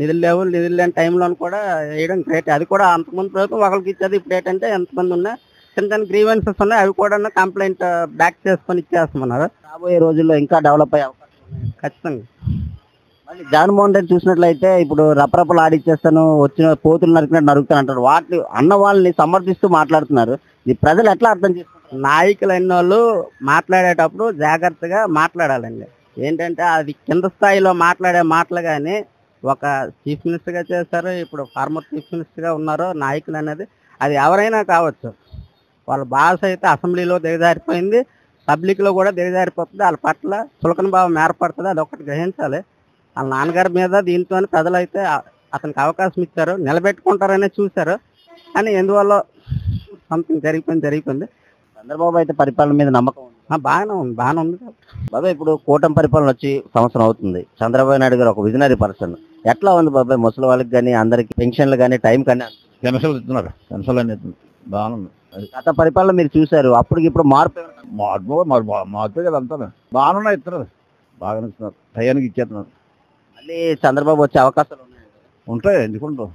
నిధులు లేవు, నిధులు లేని టైంలో కూడా వేయడం గ్రేట్. అది కూడా అంతకుముందు ప్రభుత్వం ఒకరికి ఇచ్చేది, ఇప్పుడు ఏంటంటే ఎంతమంది ఉన్నా చిన్న చిన్న గ్రీవెన్సెస్ ఉన్నాయి, అవి కూడా కంప్లైంట్ బ్యాక్ చేసుకొని ఇచ్చేస్తున్నారు. రాబోయే రోజుల్లో ఇంకా డెవలప్ అయ్యే అవకాశం ఉంది. ఖచ్చితంగా. మళ్ళీ జగన్మోహన్ రెడ్డి చూసినట్లయితే ఇప్పుడు రపరపలు ఆడిచ్చేస్తాను, వచ్చిన పోతులు నరికినట్టు నరుకుతాను అంటారు. వాటి అన్న వాళ్ళని సమర్థిస్తూ మాట్లాడుతున్నారు. ఇది ప్రజలు ఎట్లా అర్థం చేసుకుంటారు? నాయకులు అయిన వాళ్ళు మాట్లాడేటప్పుడు జాగ్రత్తగా మాట్లాడాలండి. ఏంటంటే అది కింద స్థాయిలో మాట్లాడే మాటలు కానీ, ఒక చీఫ్ మినిస్టర్గా చేశారు, ఇప్పుడు ఫార్మర్ చీఫ్ మినిస్టర్గా ఉన్నారు. నాయకులు అనేది అది ఎవరైనా కావచ్చు, వాళ్ళ భాష అయితే అసెంబ్లీలో దిగజారిపోయింది, పబ్లిక్లో కూడా దిగజారిపోతుంది. వాళ్ళ పట్ల చులకన భావం ఏర్పడుతుంది, అది ఒకటి గ్రహించాలి. వాళ్ళ నాన్నగారి మీద దీంతో ప్రజలు అయితే అతనికి అవకాశం ఇచ్చారు, నిలబెట్టుకుంటారనే చూశారు. కానీ ఎందువల్ల సంథింగ్ జరిగిపోయింది. చంద్రబాబు అయితే పరిపాలన మీద నమ్మకం ఉంది. బాగానే ఉంది. బాబాయ్ ఇప్పుడు కూటమి పరిపాలన వచ్చి సంవత్సరం అవుతుంది. చంద్రబాబు నాయుడు గారు ఒక విజనరీ పర్సన్. ఎట్లా ఉంది బాబాయ్? ముసలి వాళ్ళకి కానీ అందరికి పెన్షన్లు కానీ టైం కానీ పెన్షన్లు ఇస్తున్నారు, పెన్షన్లు అన్ని బాగుంది. గత పరిపాలన మీరు చూశారు, అప్పటికి ఇప్పుడు మార్పు మార్పే కదా అంతా బాగానే ఇస్తున్నారు, బాగానే ఇస్తున్నారు, టయానికి ఇచ్చేస్తున్నారు. మళ్ళీ చంద్రబాబు వచ్చే అవకాశాలు ఉన్నాయి. ఉంటాయి, ఎందుకుంటాం.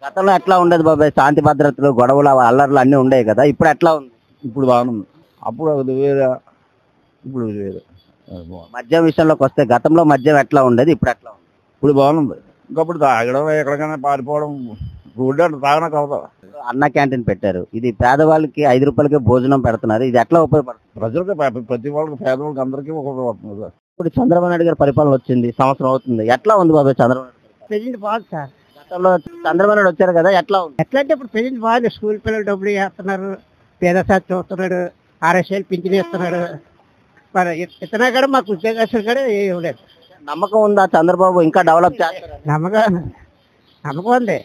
గతంలో ఎట్లా ఉండేది బాబాయ్? శాంతి భద్రతలు, గొడవలు, అల్లర్లు అన్నీ ఉండేవి కదా, ఇప్పుడు ఎట్లా ఉంది? ఇప్పుడు బాగుంది. అప్పుడు అది వేరే, ఇప్పుడు ఇది వేరే. మద్యం విషయంలోకి వస్తే గతంలో మద్యం ఎట్లా ఉండేది, ఇప్పుడు ఎట్లా ఉంది? ఇప్పుడు బాగుంది. ఇంకప్పుడు తాగడం, ఎక్కడికైనా పారిపోవడం, రోడ్డు అంటే తాగడానికి అవుతా. అన్న క్యాంటీన్ పెట్టారు, ఇది పేదవాళ్ళకి 5 రూపాయలకే భోజనం పెడుతున్నారు. ఇది ఎట్లా ఉపయోగపడుతుంది? ప్రజలకు ప్రతి వాళ్ళకి, పేదవాళ్ళకి అందరికీ ఉపయోగపడుతుంది. ఇప్పుడు చంద్రబాబు నాయుడు గారి పరిపాలన వచ్చింది, సంవత్సరం అవుతుంది. ఎట్లా ఉంది బాబాయ్ చంద్రబాబు నాయుడు? ప్రెజెంట్ బాగుంది సార్. గతంలో చంద్రబాబు నాయుడు వచ్చారు కదా, ఎట్లా ఉంది? ఎట్లా అంటే ఇప్పుడు ప్రెజెంట్ బాగుంది. స్కూల్ పిల్లలు డబ్బులు వేస్తున్నారు, పేద సార్ చూస్తున్నాడు, 6,000 పింఛన్ ఇస్తున్నాడు. మరి ఇతనా కూడా మాకు ఉద్యోగస్తులు కూడా ఏం లేదు. నమ్మకం ఉందా చంద్రబాబు ఇంకా డెవలప్ చేస్తారు? నమ్మకం ఉంది.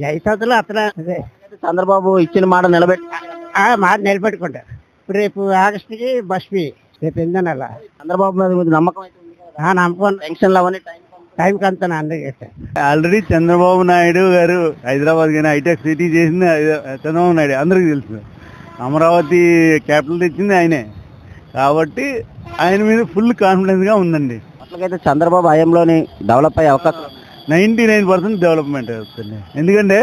5 సంవత్సరాలు అతను అదే చంద్రబాబు ఇచ్చిన మాట నిలబెట్టి మాట నిలబెట్టుకుంటారు. ఇప్పుడు రేపు ఆగస్టుకి బస్ ఫీ, రేపు 8 నెల. చంద్రబాబు మీద కొంచెం నమ్మకం అయితే ఉంది కదా? నమ్మకం. పెన్షన్లు అవన్నీ టైంకి అంతా అందరికీ. ఆల్రెడీ చంద్రబాబు నాయుడు గారు హైదరాబాద్ కానీ హైటెక్ సిటీ చేసింది చంద్రబాబు నాయుడు, అందరికీ తెలుసు. అమరావతి క్యాపిటల్ తెచ్చింది ఆయనే, కాబట్టి ఆయన మీద ఫుల్ కాన్ఫిడెన్స్గా ఉందండి. అట్లకైతే చంద్రబాబు హయాంలోని డెవలప్ అయ్యే అవకాశం 99% డెవలప్మెంట్ అవుతుంది. ఎందుకంటే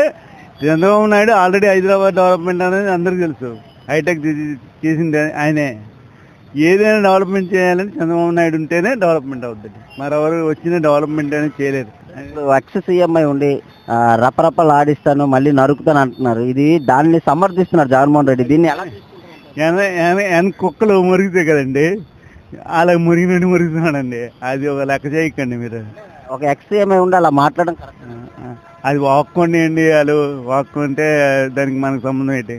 చంద్రబాబు నాయుడు ఆల్రెడీ హైదరాబాద్ డెవలప్మెంట్ అనేది అందరికీ తెలుసు, హైటెక్ చేసింది ఆయనే. ఏదైనా డెవలప్మెంట్ చేయాలని చంద్రబాబు నాయుడు ఉంటేనే డెవలప్మెంట్ అవుతుంది, మరెవరు వచ్చిన డెవలప్మెంట్ అనేది చేయలేరు. ఎక్స్ సీఎం అయి ఉండి రపరపలు ఆడిస్తాను మళ్ళీ నరుకుతాను అంటున్నారు. ఇది దాన్ని సమర్థిస్తున్నారు జగన్మోహన్ రెడ్డి. దీన్ని ఎలా కుక్కలు మురిగితే కదండి, అలా మురిగినట్టు మురుగుతున్నాడండి. అది ఒక లెక్క చేయకండి మీరు. ఒక ఎక్స్ సీఎం అయి ఉండి అలా మాట్లాడడం కరెక్ట్. అది వాక్కోండి అండి, వాళ్ళు వాక్కుంటే దానికి మనకు సంబంధం ఏంటి?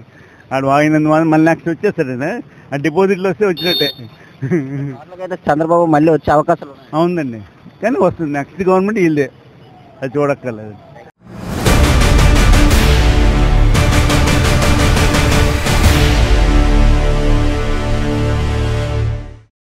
వాడు వాగినందువల్ల మళ్ళీ నెక్స్ట్ వచ్చేస్తాడండి, ఆ డిపాజిట్లు వస్తే వచ్చినట్టే. అట్లకైతే చంద్రబాబు మళ్ళీ వచ్చే అవకాశాలు అవునండి, కానీ వస్తుంది. నెక్స్ట్ గవర్నమెంట్ వీళ్ళదే, అది చూడక్కర్లేదు.